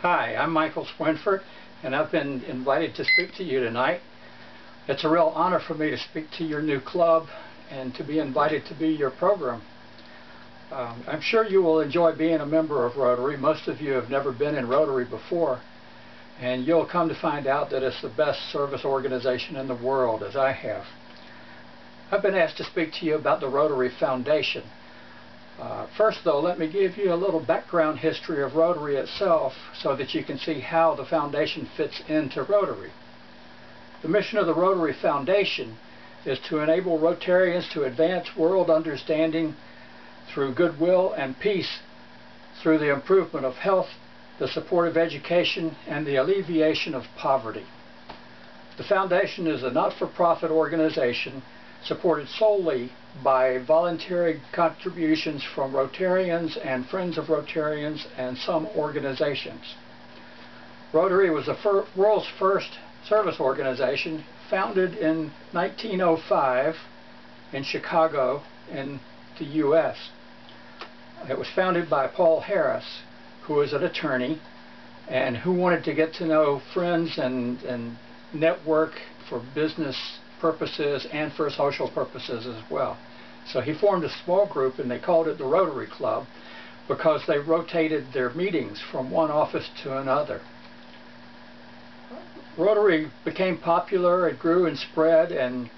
Hi, I'm Michael Swinford, and I've been invited to speak to you tonight. It's a real honor for me to speak to your new club and to be invited to be your program. I'm sure you will enjoy being a member of Rotary. Most of you have never been in Rotary before, and you'll come to find out that it's the best service organization in the world, as I have. I've been asked to speak to you about the Rotary Foundation. First, though, let me give you a little background history of Rotary itself so that you can see how the foundation fits into Rotary. The mission of the Rotary Foundation is to enable Rotarians to advance world understanding through goodwill and peace, through the improvement of health, the support of education, and the alleviation of poverty. The foundation is a not-for-profit organization supported solely by voluntary contributions from Rotarians and Friends of Rotarians and some organizations. Rotary was the world's first service organization, founded in 1905 in Chicago in the U.S. It was founded by Paul Harris, who was an attorney and who wanted to get to know friends and network for business purposes and for social purposes as well. So he formed a small group, and they called it the Rotary Club because they rotated their meetings from one office to another. Rotary became popular, it grew and spread, and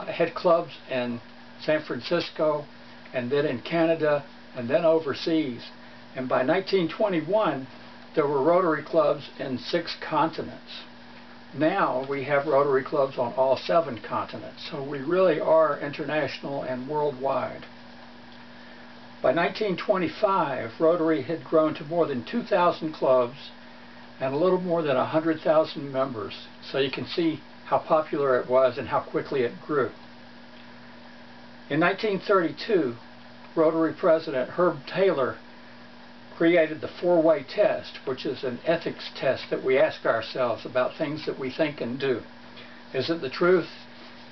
had clubs in San Francisco, and then in Canada, and then overseas. And by 1921, there were Rotary clubs in 6 continents. Now we have Rotary clubs on all 7 continents, so we really are international and worldwide. By 1925, Rotary had grown to more than 2,000 clubs and a little more than 100,000 members, so you can see how popular it was and how quickly it grew. In 1932, Rotary President Herb Taylor created the 4-way test, which is an ethics test that we ask ourselves about things that we think and do. Is it the truth?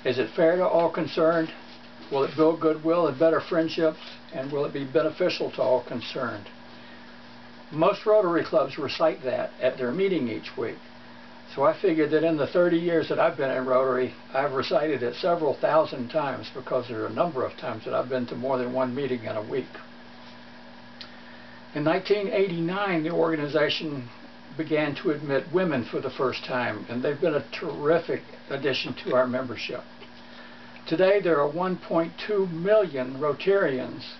Is it fair to all concerned? Will it build goodwill and better friendships? And will it be beneficial to all concerned? Most Rotary clubs recite that at their meeting each week. So I figured that in the 30 years that I've been in Rotary, I've recited it several thousand times, because there are a number of times that I've been to more than one meeting in a week. In 1989, the organization began to admit women for the first time, and they've been a terrific addition to our membership. Today, there are 1.2 million Rotarians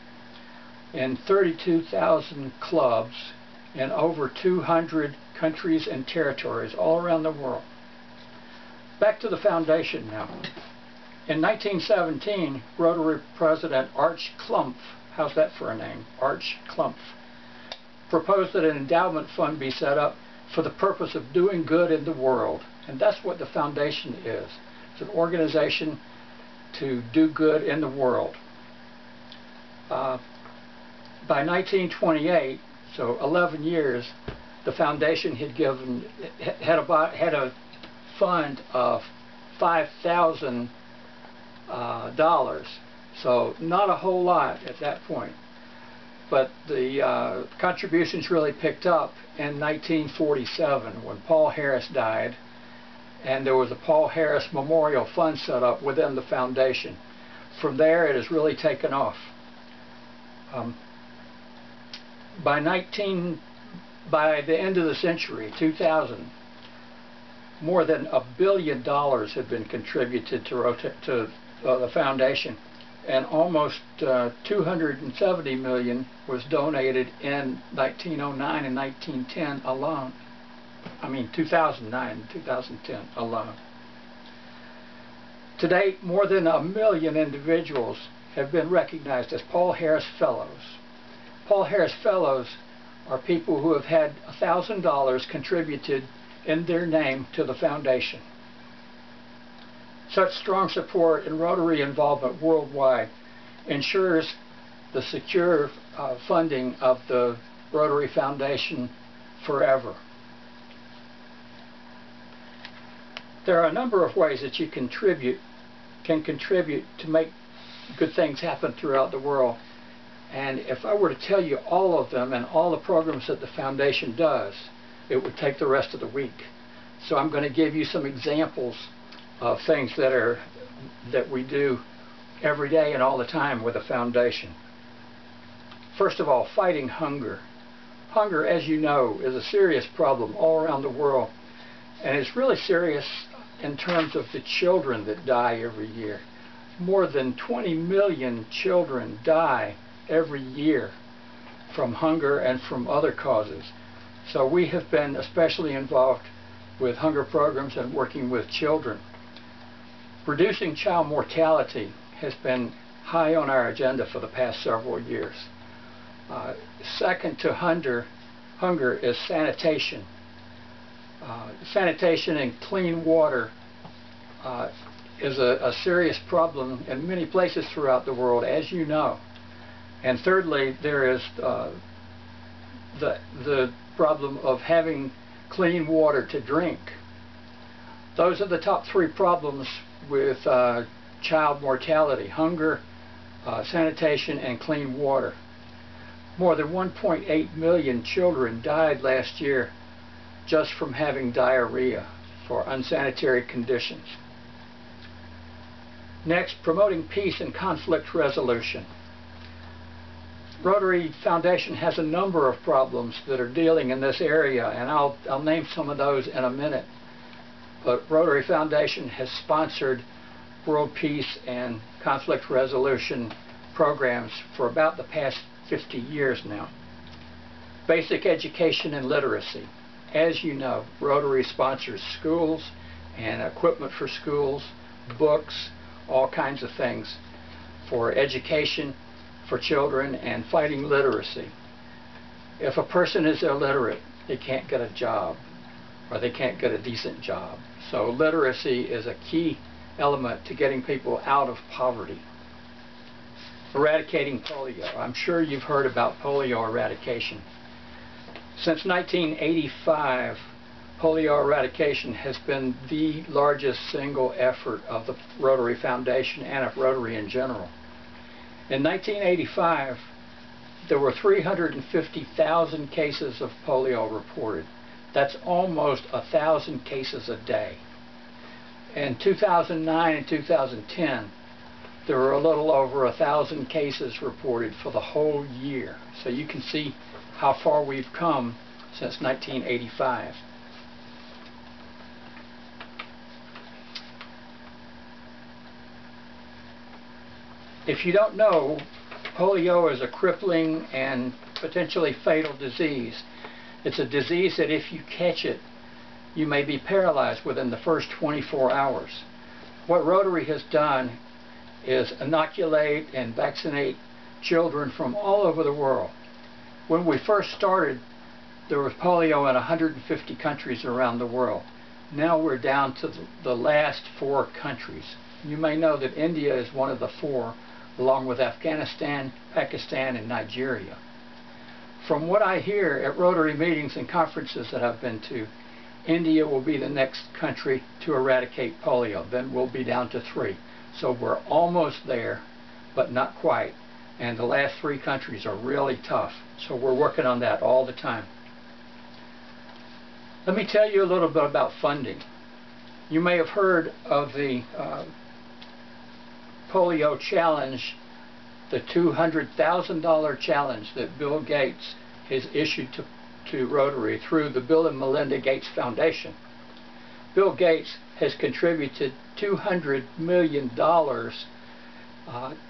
in 32,000 clubs in over 200 countries and territories all around the world. Back to the foundation now. In 1917, Rotary President Arch Klumpf, how's that for a name? Arch Klumpf, proposed that an endowment fund be set up for the purpose of doing good in the world. And that's what the foundation is. It's an organization to do good in the world. By 1928, so 11 years, the foundation had a fund of $5,000, so not a whole lot at that point. But the contributions really picked up in 1947 when Paul Harris died, and there was a Paul Harris Memorial Fund set up within the foundation. From there, it has really taken off. By the end of the century, 2000, more than $1 billion had been contributed to the foundation, and almost 270 million was donated in 1909 and 1910 alone. 2009 and 2010 alone. To date, more than 1 million individuals have been recognized as Paul Harris Fellows. Paul Harris Fellows are people who have had $1,000 contributed in their name to the foundation. Such strong support and Rotary involvement worldwide ensures the secure funding of the Rotary Foundation forever. There are a number of ways that you can contribute to make good things happen throughout the world. And if I were to tell you all of them and all the programs that the foundation does, it would take the rest of the week. So I'm going to give you some examples of things that we do every day and all the time with the foundation. First of all, fighting hunger. Hunger, as you know, is a serious problem all around the world, and it's really serious in terms of the children that die every year. More than 20 million children die every year from hunger and from other causes. So we have been especially involved with hunger programs and working with children. Reducing child mortality has been high on our agenda for the past several years. Second to hunger is sanitation. Sanitation and clean water is a serious problem in many places throughout the world, as you know. And thirdly, there is the problem of having clean water to drink. Those are the top three problems with child mortality: hunger, sanitation, and clean water. More than 1.8 million children died last year just from having diarrhea for unsanitary conditions. Next, promoting peace and conflict resolution. Rotary Foundation has a number of problems that are dealing in this area, and I'll name some of those in a minute. But Rotary Foundation has sponsored world peace and conflict resolution programs for about the past 50 years now. Basic education and literacy. As you know, Rotary sponsors schools and equipment for schools, books, all kinds of things for education for children and fighting literacy. If a person is illiterate, they can't get a job, or they can't get a decent job. So literacy is a key element to getting people out of poverty. Eradicating polio. I'm sure you've heard about polio eradication. Since 1985, polio eradication has been the largest single effort of the Rotary Foundation and of Rotary in general. In 1985, there were 350,000 cases of polio reported. That's almost 1,000 cases a day. In 2009 and 2010, there were a little over 1,000 cases reported for the whole year. So you can see how far we've come since 1985. If you don't know, polio is a crippling and potentially fatal disease. It's a disease that if you catch it, you may be paralyzed within the first 24 hours. What Rotary has done is inoculate and vaccinate children from all over the world. When we first started, there was polio in 150 countries around the world. Now we're down to the last 4 countries. You may know that India is one of the 4, along with Afghanistan, Pakistan, and Nigeria. From what I hear at Rotary meetings and conferences that I've been to, India will be the next country to eradicate polio. Then we'll be down to 3. So we're almost there, but not quite. And the last 3 countries are really tough. So we're working on that all the time. Let me tell you a little bit about funding. You may have heard of the polio challenge, the $200,000 challenge that Bill Gates has issued to Rotary through the Bill and Melinda Gates Foundation. Bill Gates has contributed $200 million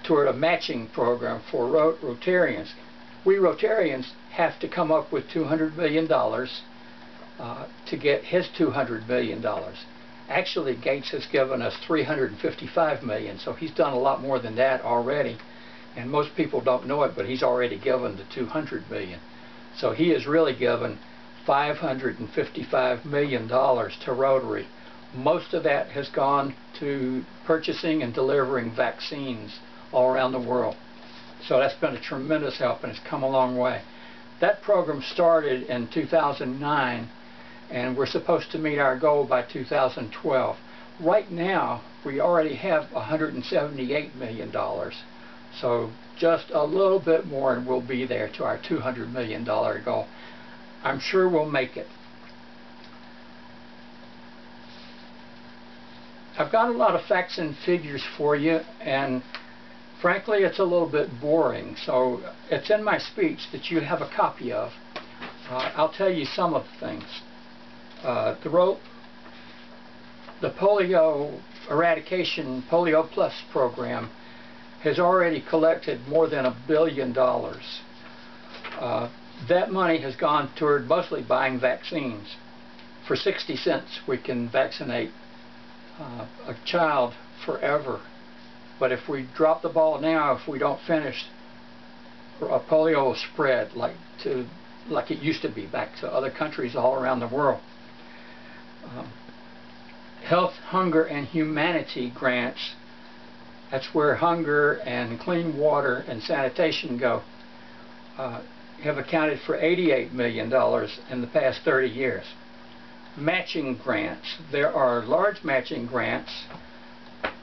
toward a matching program for Rotarians. We Rotarians have to come up with $200 million to get his $200 million. Actually, Gates has given us $355 million, so he's done a lot more than that already. And most people don't know it, but he's already given the $200 million. So he has really given $555 million to Rotary. Most of that has gone to purchasing and delivering vaccines all around the world. So that's been a tremendous help, and it's come a long way. That program started in 2009, and we're supposed to meet our goal by 2012. Right now, we already have $178 million. So just a little bit more and we'll be there to our $200 million goal. I'm sure we'll make it. I've got a lot of facts and figures for you, and frankly it's a little bit boring, so it's in my speech that you have a copy of. I'll tell you some of the things. The polio eradication, Polio Plus program has already collected more than $1 billion. That money has gone toward mostly buying vaccines. For 60 cents we can vaccinate a child forever. But if we drop the ball now, if we don't finish, polio will spread like it used to be, back to other countries all around the world. Health, Hunger, and Humanity grants, that's where hunger and clean water and sanitation go, have accounted for $88 million in the past 30 years. Matching grants, there are large matching grants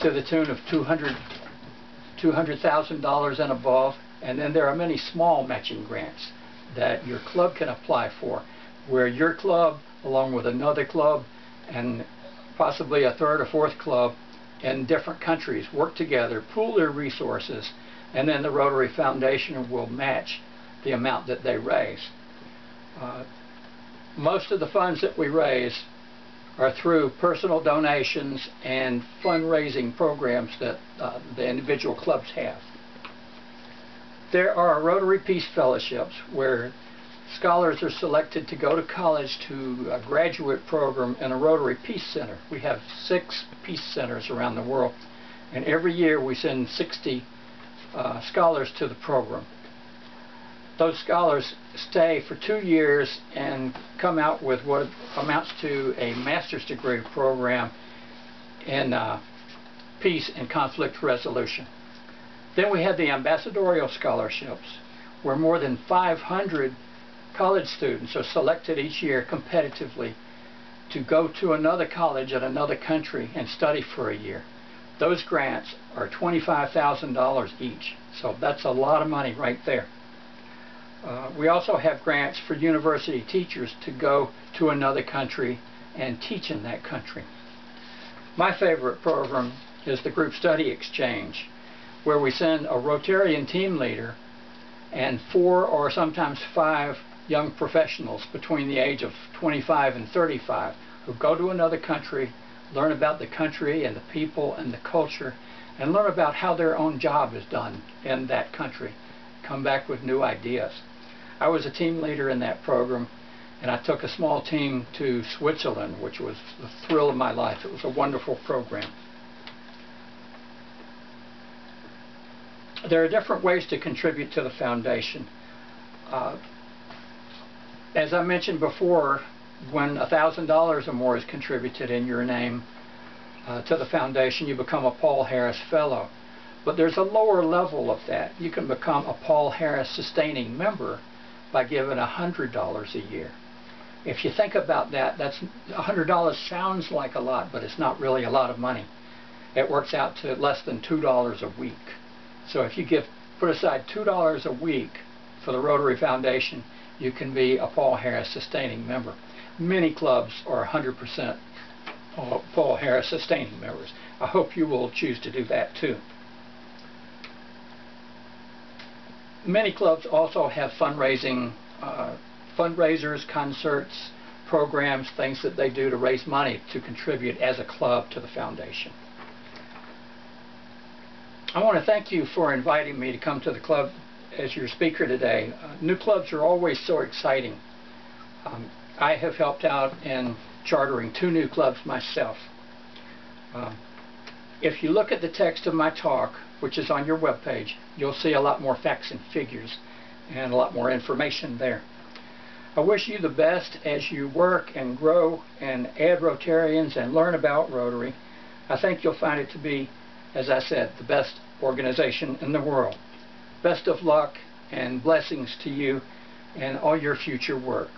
to the tune of $200,000 and above, and then there are many small matching grants that your club can apply for, where your club along with another club and possibly a third or fourth club in different countries work together, pool their resources, and then the Rotary Foundation will match the amount that they raise. Most of the funds that we raise are through personal donations and fundraising programs that the individual clubs have. There are Rotary Peace Fellowships where scholars are selected to go to college to a graduate program in a Rotary Peace Center. We have 6 peace centers around the world, and every year we send 60 scholars to the program. Those scholars stay for 2 years and come out with what amounts to a master's degree program in peace and conflict resolution. Then we have the ambassadorial scholarships, where more than 500 college students are selected each year competitively to go to another college at another country and study for a year. Those grants are $25,000 each, so that's a lot of money right there. We also have grants for university teachers to go to another country and teach in that country. My favorite program is the Group Study Exchange, where we send a Rotarian team leader and 4 or sometimes 5 young professionals between the age of 25 and 35 who go to another country, learn about the country and the people and the culture, and learn about how their own job is done in that country, come back with new ideas. I was a team leader in that program, and I took a small team to Switzerland, which was the thrill of my life. It was a wonderful program. There are different ways to contribute to the foundation. As I mentioned before, when $1,000 or more is contributed in your name to the foundation, you become a Paul Harris Fellow. But there's a lower level of that. You can become a Paul Harris Sustaining Member by giving $100 a year. If you think about that, that's $100 sounds like a lot, but it's not really a lot of money. It works out to less than $2 a week. So if you put aside $2 a week for the Rotary Foundation, you can be a Paul Harris Sustaining Member. Many clubs are 100% Paul Harris Sustaining Members. I hope you will choose to do that too. Many clubs also have fundraisers, concerts, programs, things that they do to raise money to contribute as a club to the foundation. I want to thank you for inviting me to come to the club as your speaker today. New clubs are always so exciting. I have helped out in chartering 2 new clubs myself. If you look at the text of my talk, which is on your webpage, you'll see a lot more facts and figures and a lot more information there. I wish you the best as you work and grow and add Rotarians and learn about Rotary. I think you'll find it to be, as I said, the best organization in the world. Best of luck and blessings to you and all your future work.